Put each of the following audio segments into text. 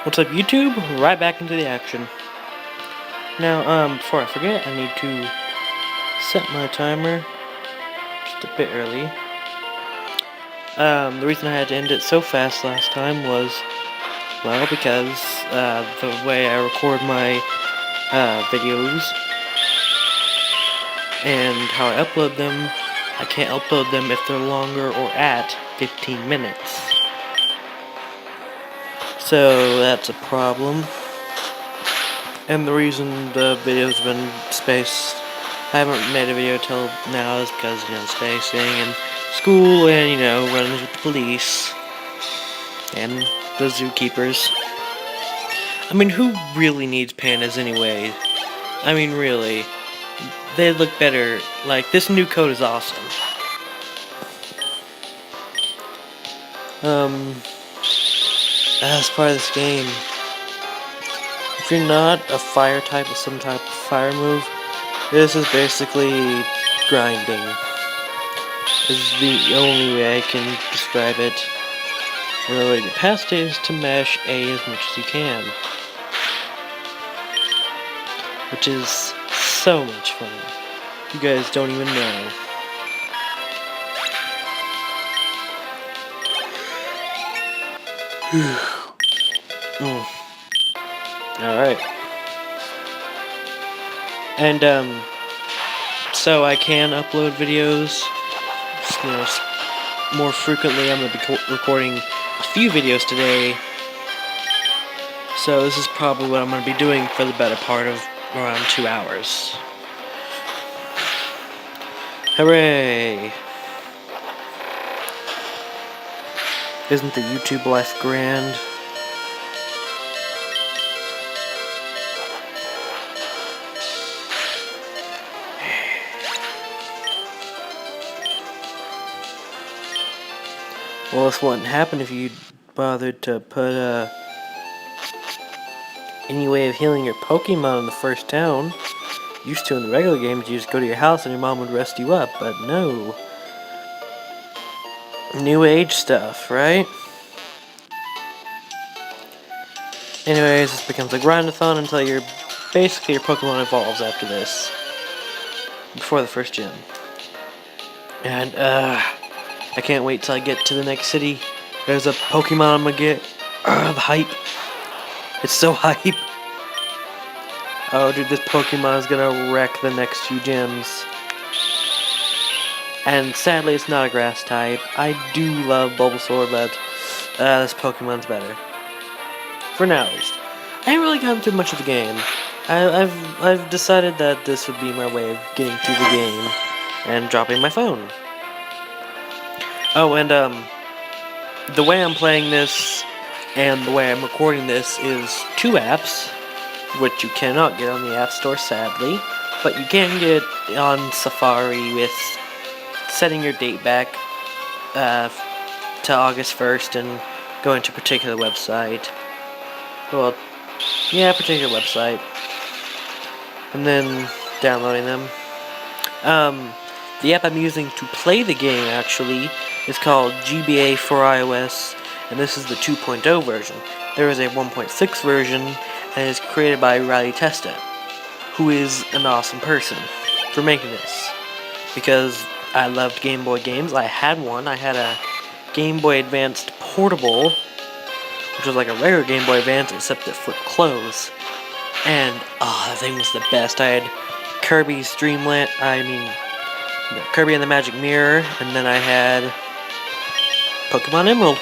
What's up, YouTube? Right back into the action. Now, before I forget, I need to set my timer just a bit early. The reason I had to end it so fast last time was, well, because the way I record my videos and how I upload them, I can't upload them if they're longer or at 15 minutes. So that's a problem. And the reason the video's been spaced, I haven't made a video till now, is because, spacing and school and, running with the police and the zookeepers. I mean, who really needs pandas anyway? I mean, really. They look better. Like, this new coat is awesome. As part of this game, if you're not a fire type with some type of fire move, this is basically grinding. This is the only way I can describe it. And the way to get past it is to mash A as much as you can. Which is so much fun. You guys don't even know. Alright. And, so I can upload videos, more frequently. I'm going to be recording a few videos today. So this is probably what I'm going to be doing for the better part of around 2 hours. Hooray! Isn't the YouTube life grand? Well, this wouldn't happen if you bothered to put any way of healing your Pokemon in the first town. Used to in the regular games, you just go to your house and your mom would rest you up, but no. New age stuff, right? Anyways, this becomes a grindathon until your Pokemon evolves after this. Before the first gym. And, I can't wait till I get to the next city. There's a Pokemon I'm gonna get. The hype. It's so hype. Oh, dude, this Pokemon is gonna wreck the next few gyms. And sadly, it's not a grass type. I do love Bulbasaur, but this Pokemon's better. For now, at least. I ain't really gotten through much of the game. I've decided that this would be my way of getting through the game and dropping my phone. Oh, and the way I'm playing this and the way I'm recording this is 2 apps, which you cannot get on the App Store, sadly, but you can get on Safari with setting your date back to August 1st and going to a particular website. Well, yeah, a particular website. And then downloading them. The app I'm using to play the game, actually, is called GBA for iOS, and this is the 2.0 version. There is a 1.6 version, and it is created by Riley Testa, who is an awesome person for making this. Because I loved Game Boy games. I had one. I had a Game Boy Advance Portable, which was like a regular Game Boy Advance, except it flipped close. And, that thing was the best. I had Kirby's Dreamland, Kirby and the Magic Mirror, and then I had Pokemon Emerald.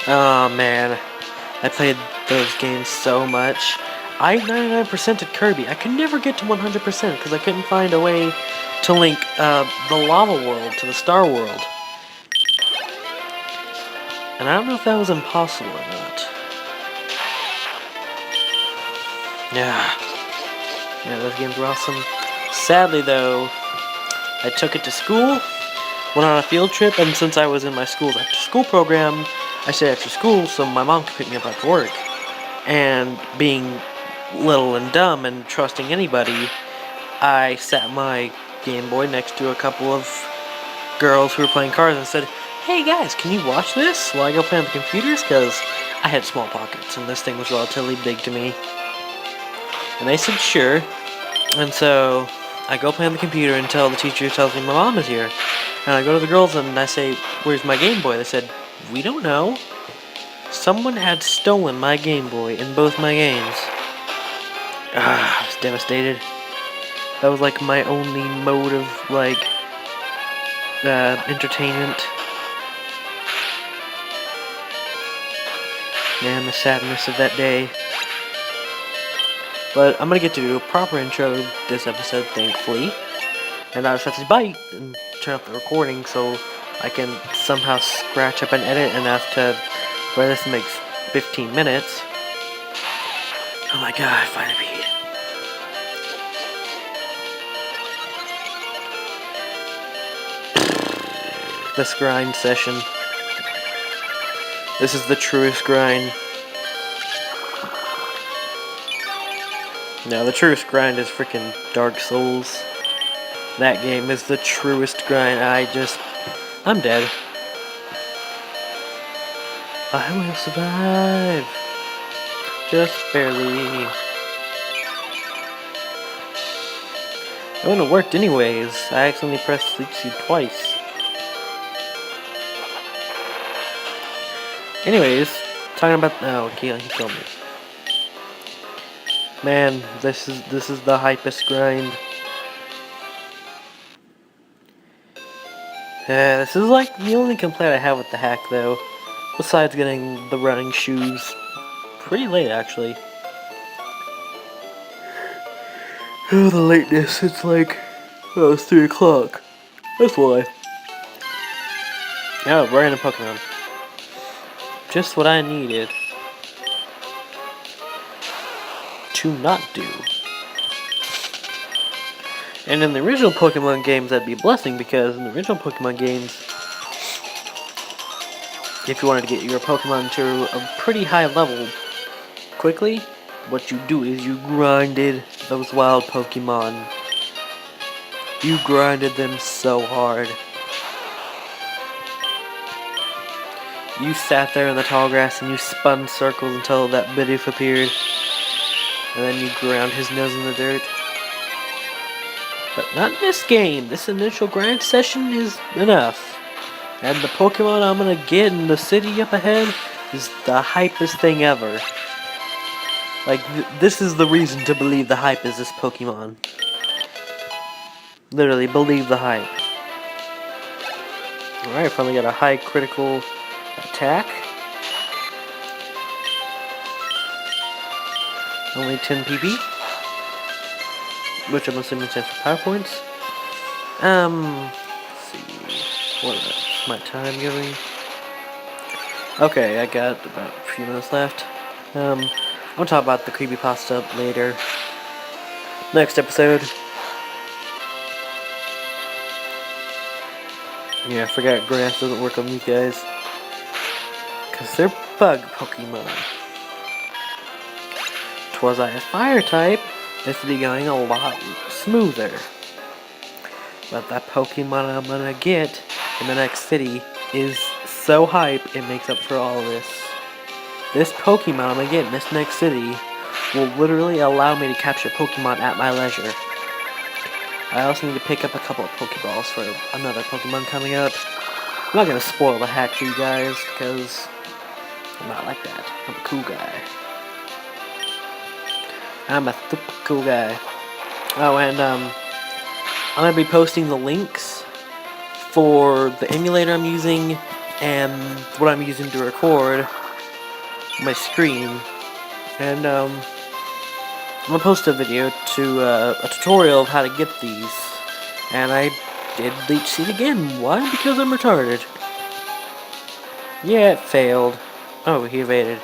Oh man, I played those games so much. I 99%ed Kirby. I could never get to 100% because I couldn't find a way to link the Lava World to the Star World. And I don't know if that was impossible or not. Yeah, those games were awesome. Sadly, though, I took it to school, went on a field trip, and since I was in my school's after-school program, I stayed after school so my mom could pick me up after work. And being little and dumb and trusting anybody, I sat my Game Boy next to a couple of girls who were playing cards and said, hey guys, can you watch this while I go play on the computers? Because I had small pockets and this thing was relatively big to me. And they said sure. And so I go play on the computer until the teacher tells me my mom is here. And I go to the girls and I say, where's my Game Boy? They said, we don't know. Someone had stolen my Game Boy in both my games. I was devastated. That was like my only mode of like entertainment. Man, the sadness of that day. But I'm gonna get to do a proper intro this episode, thankfully. And I just have to bite and turn off the recording so I can somehow scratch up an edit enough to where this makes 15 minutes. Oh my god, I finally beat. This grind session. This is the truest grind. No, the truest grind is freaking Dark Souls. That game is the truest grind. I'm dead. I will survive. Just barely. It wouldn't have worked anyways. I accidentally pressed Sleep Seed twice. Anyways, talking about he killed me. Man, this is the hypest grind. This is like the only complaint I have with the hack though. Besides getting the running shoes pretty late actually. Oh, the lateness, it's like it's 3 o'clock. That's why. Oh, random Pokemon. Just what I needed to not do. And in the original Pokemon games, that'd be a blessing because in the original Pokemon games, if you wanted to get your Pokemon to a pretty high level quickly, what you do is you grinded those wild Pokemon. You grinded them so hard. You sat there in the tall grass and you spun circles until that Bidoof appeared. And then you ground his nose in the dirt. But not in this game. This initial grind session is enough. And the Pokemon I'm gonna get in the city up ahead is the hypest thing ever. Like, this is the reason to believe the hype is this Pokemon. Literally, believe the hype. Alright, finally got a high critical attack. Only 10 PP. Which I'm assuming stands for power points. Let's see. What is my time going? Okay, I got about a few minutes left. I'm gonna talk about the creepypasta later. Next episode. Yeah, I forgot grass doesn't work on these guys. Because they're bug Pokemon. Twas I a fire type, this would be going a lot smoother. But that Pokemon I'm gonna get in the next city is so hype, it makes up for all of this. This Pokemon I'm gonna get in this next city will literally allow me to capture Pokemon at my leisure. I also need to pick up a couple of Pokeballs for another Pokemon coming up. I'm not gonna spoil the hack for you guys, because I'm not like that. I'm a cool guy. I'm a super cool guy. Oh, and I'm gonna be posting the links for the emulator I'm using and what I'm using to record my screen. And I'm gonna post a video to a tutorial of how to get these. And I did Leech Seed again. Why? Because I'm retarded. Yeah, it failed. Oh, he evaded.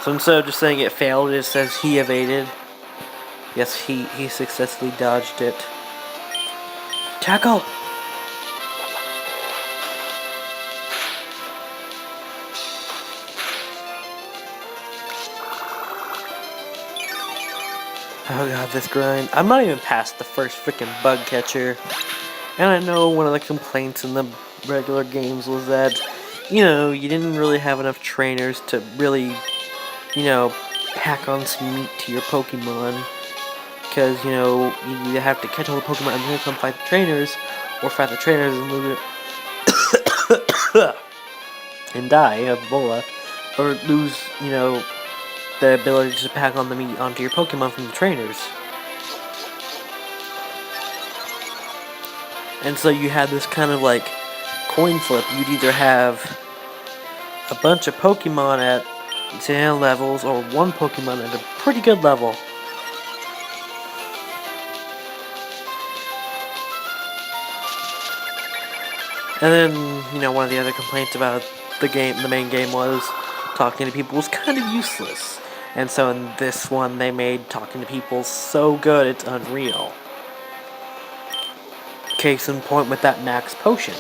So instead of just saying it failed, it says he evaded. Yes, he successfully dodged it. Tackle! Oh god, this grind. I'm not even past the first freaking bug catcher. And I know one of the complaints in the regular games was that, you didn't really have enough trainers to really, pack on some meat to your Pokemon. Because, you either have to catch all the Pokemon and then come fight the trainers, or fight the trainers and lose it and die of Ebola, or lose, the ability to pack on the meat onto your Pokemon from the trainers. And so you had this kind of like coin flip. You'd either have a bunch of Pokemon at zero levels or one Pokemon at a pretty good level. And then, one of the other complaints about the main game was talking to people was kind of useless. And so in this one, they made talking to people so good it's unreal. Case in point with that max potion,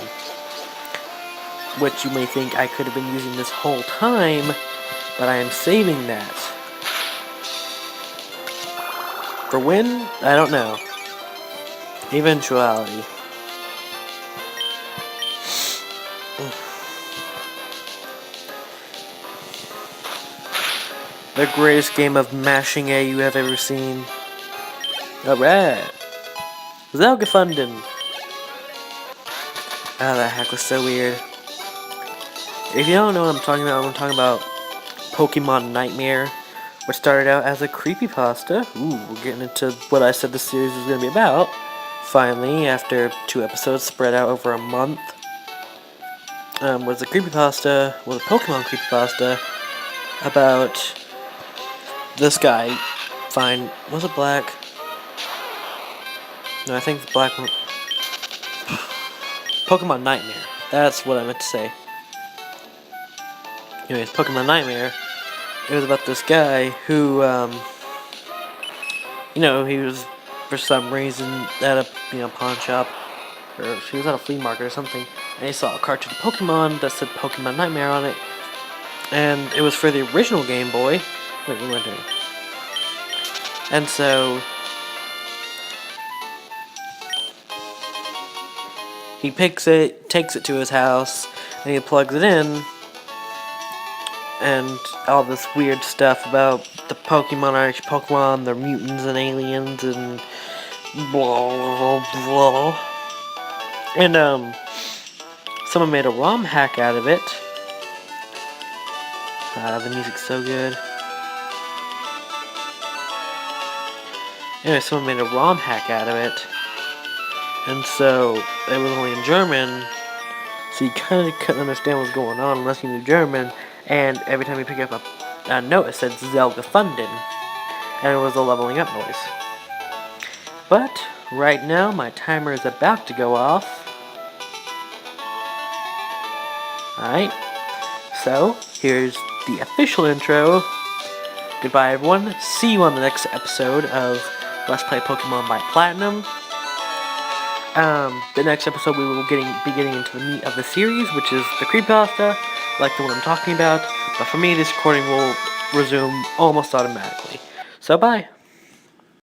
which you may think I could have been using this whole time, but I am saving that. For when? I don't know. Eventuality. The greatest game of mashing A you have ever seen. Alright. Zelgafunden. Oh, that hack was so weird. If you don't know what I'm talking about Pokemon Nightmare, which started out as a creepypasta. Ooh, we're getting into what I said the series was going to be about. Finally, after 2 episodes spread out over a month. Was a Pokemon creepypasta about this guy. Fine, was it black? No, I think the black one. Pokemon Nightmare. That's what I meant to say. Anyways, Pokemon Nightmare. It was about this guy who, he was for some reason at a pawn shop, or he was at a flea market or something, and he saw a cartridge of Pokemon that said Pokemon Nightmare on it, and it was for the original Game Boy. Wait, what am I doing? And so he picks it, takes it to his house, and he plugs it in, and all this weird stuff about the Pokemon are actually Pokemon, they're mutants and aliens, and blah, blah, blah. And, someone made a ROM hack out of it. The music's so good. Anyway, someone made a ROM hack out of it. And so, it was only in German, so you kind of couldn't understand what was going on unless you knew German, and every time you pick up a note, it said Zelgafunden, and it was a leveling up noise. But, right now, my timer is about to go off. Alright, so, here's the official intro. Goodbye, everyone. See you on the next episode of Let's Play Pokemon by Platinum. The next episode we will be getting into the meat of the series, which is the creepypasta, like the one I'm talking about. But for me, this recording will resume almost automatically. So, bye.